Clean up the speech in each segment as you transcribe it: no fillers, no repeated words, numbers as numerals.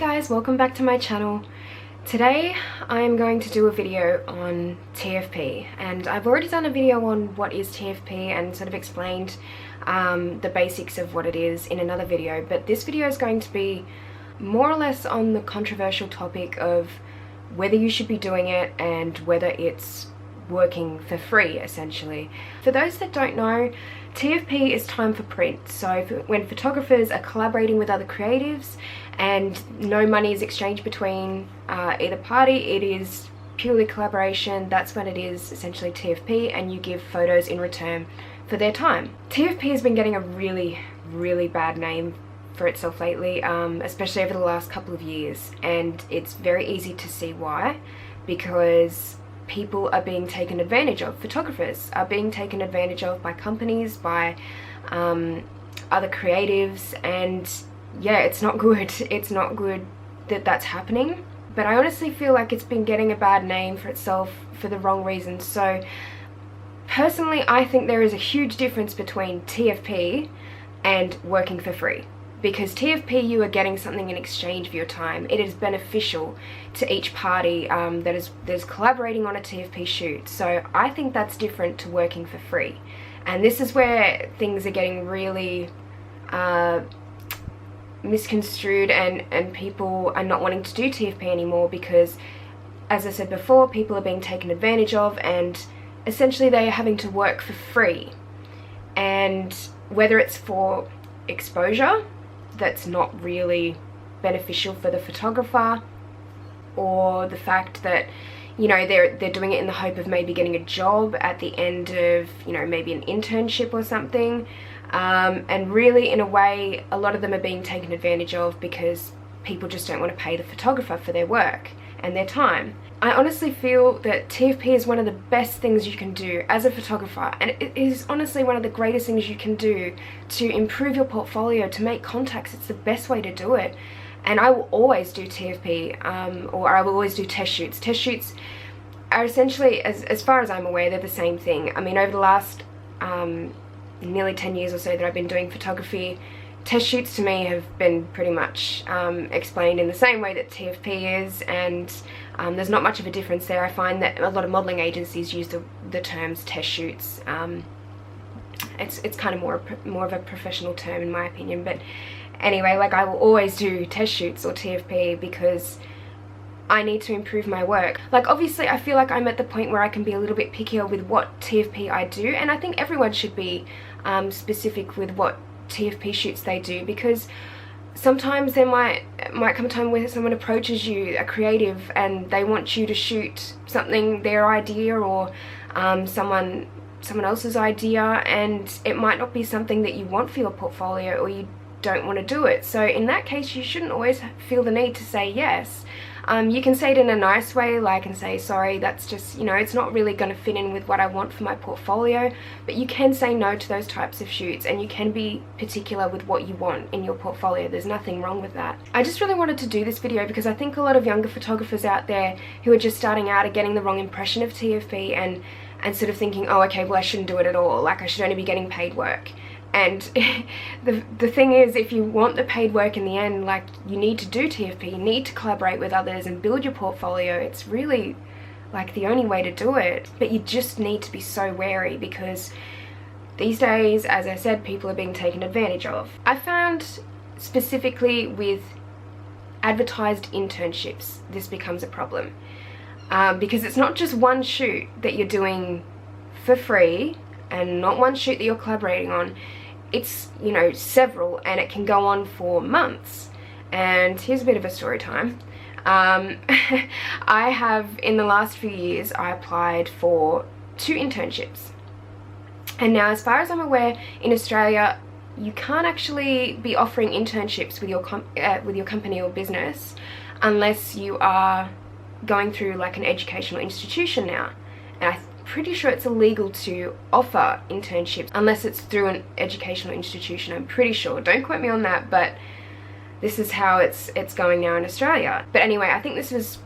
guys, welcome back to my channel. Today I'm going to do a video on TFP, and I've already done a video on what is TFP and sort of explained the basics of what it is in another video, but this video is going to be more or less on the controversial topic of whether you should be doing it and whether it's working for free, essentially. For those that don't know, TFP is time for print. So when photographers are collaborating with other creatives and no money is exchanged between either party, it is purely collaboration. That's when it is essentially TFP, and you give photos in return for their time. TFP has been getting a really bad name for itself lately, especially over the last couple of years, and it's very easy to see why, because people are being taken advantage of. Photographers are being taken advantage of by companies, by other creatives, and yeah, it's not good. It's not good that that's happening, but I honestly feel like it's been getting a bad name for itself for the wrong reasons. So personally, I think there is a huge difference between TFP and working for free. Because TFP, you are getting something in exchange for your time. It is beneficial to each party that is collaborating on a TFP shoot. So I think that's different to working for free. And this is where things are getting really misconstrued, and people are not wanting to do TFP anymore because, as I said before, people are being taken advantage of, and essentially they are having to work for free. And whether it's for exposure that's not really beneficial for the photographer, or the fact that, you know, they're doing it in the hope of maybe getting a job at the end of, you know, maybe an internship or something, and really in a way a lot of them are being taken advantage of because people just don't want to pay the photographer for their work and their time. I honestly feel that TFP is one of the best things you can do as a photographer, and it is honestly one of the greatest things you can do to improve your portfolio, to make contacts. It's the best way to do it. And I will always do TFP, or I will always do test shoots. Test shoots are essentially, as far as I'm aware, they're the same thing. I mean, over the last nearly 10 years or so that I've been doing photography, test shoots to me have been pretty much explained in the same way that TFP is, and there's not much of a difference there. I find that a lot of modelling agencies use the terms test shoots. It's kind of more of a professional term in my opinion, but anyway, like, I will always do test shoots or TFP because I need to improve my work. Like, obviously I feel like I'm at the point where I can be a little bit pickier with what TFP I do, and I think everyone should be specific with what TFP shoots they do, because sometimes there might come a time where someone approaches you, a creative, and they want you to shoot something, their idea, or someone else's idea, and it might not be something that you want for your portfolio, or you don't want to do it. So in that case, you shouldn't always feel the need to say yes. You can say it in a nice way, like, and say, sorry, that's just, you know, it's not really going to fit in with what I want for my portfolio, but you can say no to those types of shoots, and you can be particular with what you want in your portfolio. There's nothing wrong with that. I just really wanted to do this video because I think a lot of younger photographers out there who are just starting out are getting the wrong impression of TFP, and sort of thinking, oh, okay, well, I shouldn't do it at all, like, I should only be getting paid work. And the thing is, if you want the paid work in the end, like, you need to do TFP, you need to collaborate with others and build your portfolio. It's really like the only way to do it, but you just need to be so wary because these days, as I said, people are being taken advantage of. I found specifically with advertised internships, this becomes a problem, because it's not just one shoot that you're doing for free and not one shoot that you're collaborating on. It's, you know, several, and it can go on for months. And here's a bit of a story time. I have, in the last few years, I applied for 2 internships. And now, as far as I'm aware, in Australia, you can't actually be offering internships with your company or business unless you are going through like an educational institution now. And I'm pretty sure it's illegal to offer internships unless it's through an educational institution. I'm pretty sure, don't quote me on that, but this is how it's going now in Australia. But anyway, I think this was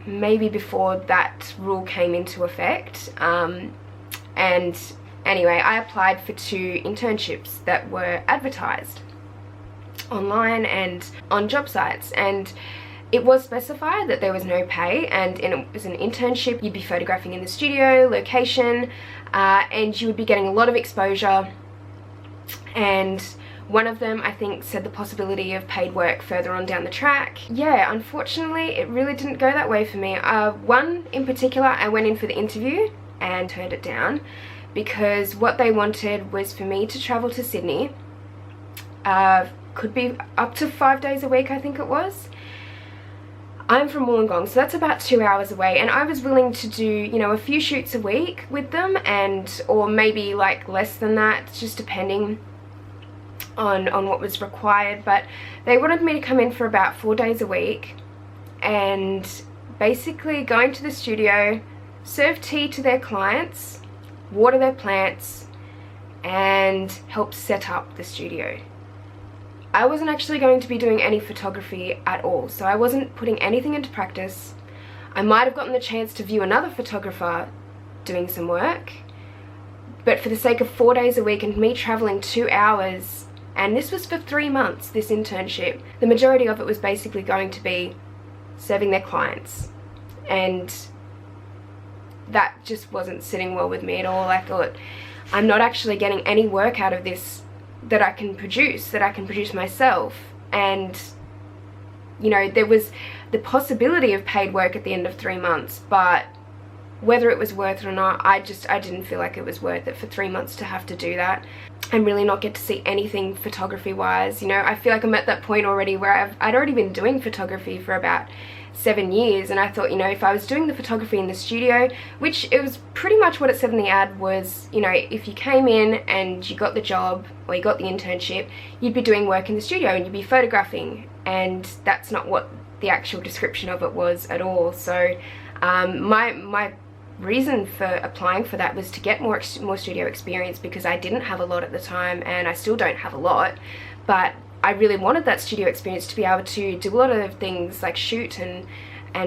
maybe before that rule came into effect, and anyway, I applied for 2 internships that were advertised. online and on job sites, and it was specified that there was no pay, and it was an internship. You'd be photographing in the studio, location, and you would be getting a lot of exposure. And one of them, I think, said the possibility of paid work further on down the track. Yeah, unfortunately, it really didn't go that way for me. One in particular, I went in for the interview and turned it down because what they wanted was for me to travel to Sydney. Could be up to 5 days a week, I think it was. I'm from Wollongong, so that's about 2 hours away, and I was willing to do, you know, a few shoots a week with them, or maybe like less than that, just depending on what was required. But they wanted me to come in for about 4 days a week and basically go into the studio, serve tea to their clients, water their plants, and help set up the studio. I wasn't actually going to be doing any photography at all, so I wasn't putting anything into practice. I might have gotten the chance to view another photographer doing some work, but for the sake of 4 days a week and me traveling 2 hours, and this was for 3 months, this internship, the majority of it was basically going to be serving their clients, and that just wasn't sitting well with me at all. I thought, I'm not actually getting any work out of this that I can produce myself. And you know, there was the possibility of paid work at the end of 3 months, but whether it was worth it or not, I didn't feel like it was worth it for 3 months to have to do that and really not get to see anything photography wise. You know, I feel like I'm at that point already where I'd already been doing photography for about 7 years, and I thought, you know, if I was doing the photography in the studio, which it was pretty much what it said in the ad was, you know, if you came in and you got the job or you got the internship, you'd be doing work in the studio and you'd be photographing, and that's not what the actual description of it was at all. So my reason for applying for that was to get more studio experience, because I didn't have a lot at the time and I still don't have a lot, but I really wanted that studio experience to be able to do a lot of things like shoot and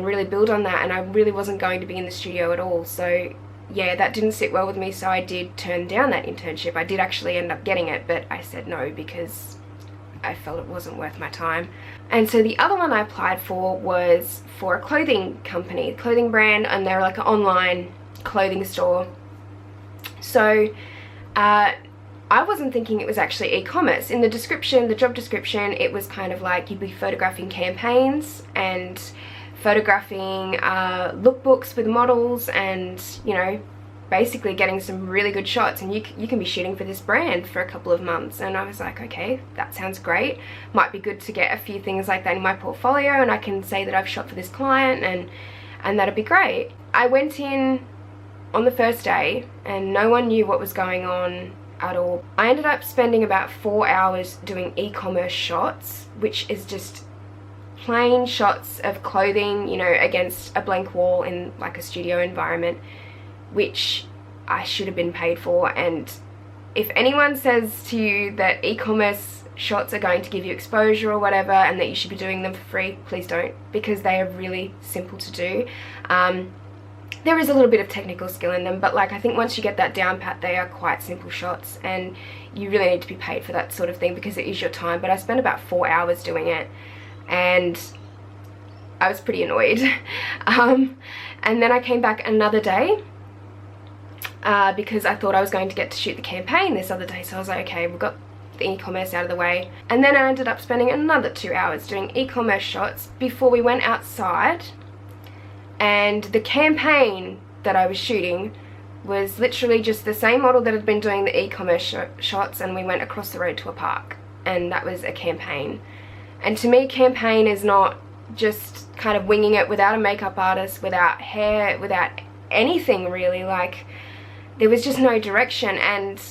really build on that, and I really wasn't going to be in the studio at all. So yeah, that didn't sit well with me, so I did turn down that internship. I did actually end up getting it, but I said no because I felt it wasn't worth my time. And so the other one I applied for was for a clothing company, clothing brand, and they're like an online clothing store. So I wasn't thinking it was actually e-commerce. In the description, the job description, it was kind of like you'd be photographing campaigns and photographing lookbooks with models, and you know, basically getting some really good shots, and you can be shooting for this brand for a couple of months. And I was like, okay, that sounds great. Might be good to get a few things like that in my portfolio, and I can say that I've shot for this client, and that'd be great. I went in on the first day and no one knew what was going on at all. I ended up spending about 4 hours doing e-commerce shots, which is just plain shots of clothing, you know, against a blank wall in like a studio environment, which I should have been paid for. And if anyone says to you that e-commerce shots are going to give you exposure or whatever and that you should be doing them for free, please don't, because they are really simple to do. There is a little bit of technical skill in them, but like I think once you get that down pat, they are quite simple shots, and you really need to be paid for that sort of thing because it is your time. But I spent about 4 hours doing it and I was pretty annoyed. And then I came back another day because I thought I was going to get to shoot the campaign this other day, so I was like, okay, we've got the e-commerce out of the way. And then I ended up spending another 2 hours doing e-commerce shots before we went outside. And the campaign that I was shooting was literally just the same model that had been doing the e-commerce shots, and we went across the road to a park, and that was a campaign. And to me, campaign is not just kind of winging it without a makeup artist, without hair, without anything really. Like, there was just no direction, and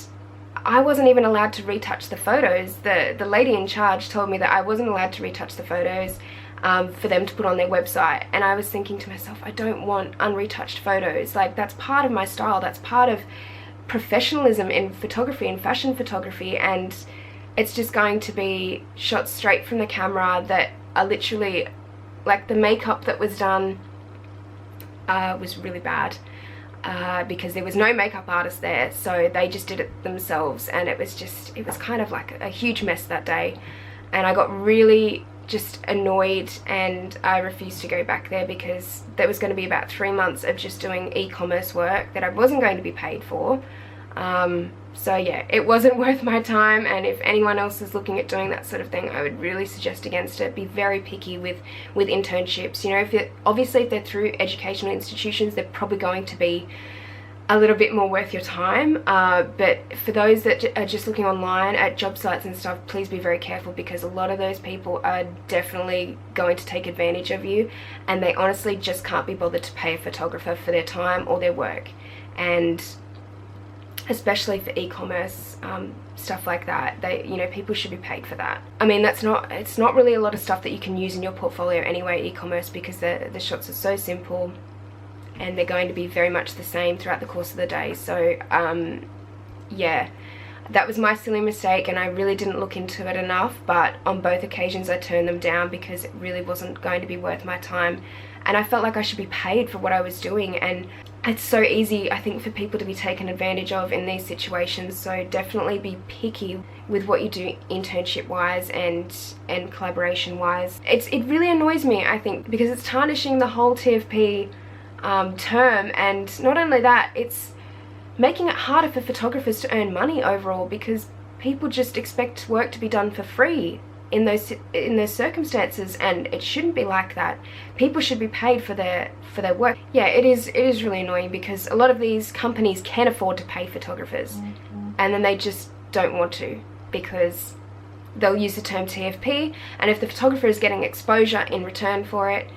I wasn't even allowed to retouch the photos. The lady in charge told me that I wasn't allowed to retouch the photos for them to put on their website, and I was thinking to myself, I don't want unretouched photos. Like, that's part of my style, that's part of professionalism in photography and fashion photography, and it's just going to be shots straight from the camera that are literally, like, the makeup that was done was really bad because there was no makeup artist there, so they just did it themselves, and it was kind of like a huge mess that day. and I got really just annoyed, and I refused to go back there because there was going to be about 3 months of just doing e-commerce work that I wasn't going to be paid for. So yeah, it wasn't worth my time, and if anyone else is looking at doing that sort of thing, I would really suggest against it. Be very picky with internships. You know, obviously if they're through educational institutions, they're probably going to be a little bit more worth your time, but for those that are just looking online at job sites and stuff, please be very careful, because a lot of those people are definitely going to take advantage of you, and they honestly just can't be bothered to pay a photographer for their time or their work. And especially for e-commerce stuff like that, you know, people should be paid for that. I mean, it's not really a lot of stuff that you can use in your portfolio anyway, e-commerce, because the shots are so simple and they're going to be very much the same throughout the course of the day. So yeah, that was my silly mistake, and I really didn't look into it enough, but on both occasions I turned them down because it really wasn't going to be worth my time, and I felt like I should be paid for what I was doing. And it's so easy, I think, for people to be taken advantage of in these situations, so definitely be picky with what you do internship wise and collaboration wise. It really annoys me, I think, because it's tarnishing the whole TFP term, and not only that, it's making it harder for photographers to earn money overall, because people just expect work to be done for free in those circumstances, and it shouldn't be like that. People should be paid for their work. Yeah, it is really annoying, because a lot of these companies can afford to pay photographers, and then they just don't want to, because they'll use the term TFP, and if the photographer is getting exposure in return for it,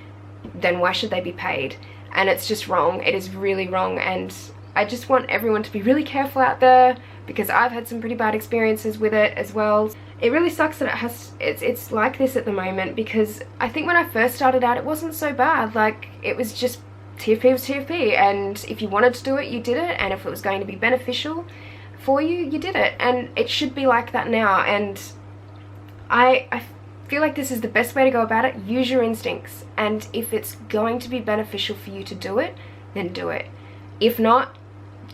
then why should they be paid? And it's just wrong. It is really wrong, and I just want everyone to be really careful out there, because I've had some pretty bad experiences with it as well. It really sucks that it's like this at the moment, because I think when I first started out it wasn't so bad. Like, it was just TFP was TFP, and if you wanted to do it, you did it, and if it was going to be beneficial for you, you did it. And it should be like that now, and I feel like this is the best way to go about it. Use your instincts, and if it's going to be beneficial for you to do it, then do it. If not,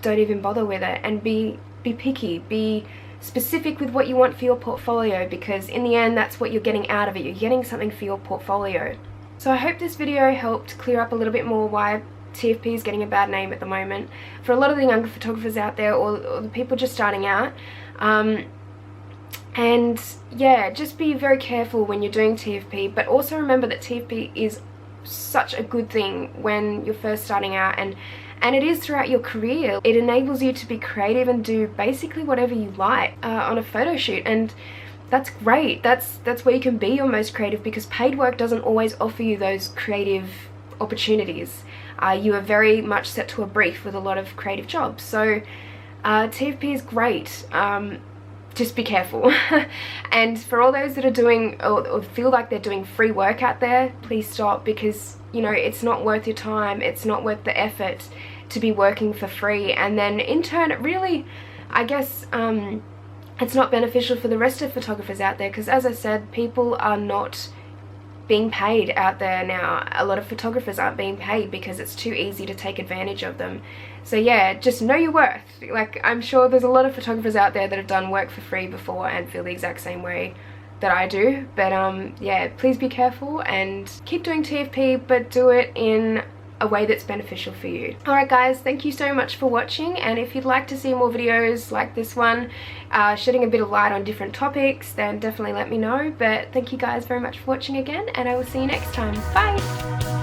don't even bother with it, and be picky, be specific with what you want for your portfolio, because in the end that's what you're getting out of it. You're getting something for your portfolio. So I hope this video helped clear up a little bit more why TFP is getting a bad name at the moment for a lot of the younger photographers out there, or the people just starting out. And yeah, just be very careful when you're doing TFP, but also remember that TFP is such a good thing when you're first starting out, and it is throughout your career. It enables you to be creative and do basically whatever you like on a photo shoot, and that's great. That's where you can be your most creative, because paid work doesn't always offer you those creative opportunities. You are very much set to a brief with a lot of creative jobs, so TFP is great. Just be careful. And for all those that are doing or feel like they're doing free work out there, please stop, because you know, it's not worth your time, it's not worth the effort to be working for free, and then in turn it really, I guess, it's not beneficial for the rest of photographers out there, because as I said, people are not being paid out there now. A lot of photographers aren't being paid because it's too easy to take advantage of them. So yeah, just know your worth. Like, I'm sure there's a lot of photographers out there that have done work for free before and feel the exact same way that I do, but yeah, please be careful and keep doing TFP, but do it in a way that's beneficial for you. Alright guys, thank you so much for watching, and if you'd like to see more videos like this one, shedding a bit of light on different topics, then definitely let me know. But thank you guys very much for watching again, and I will see you next time. Bye!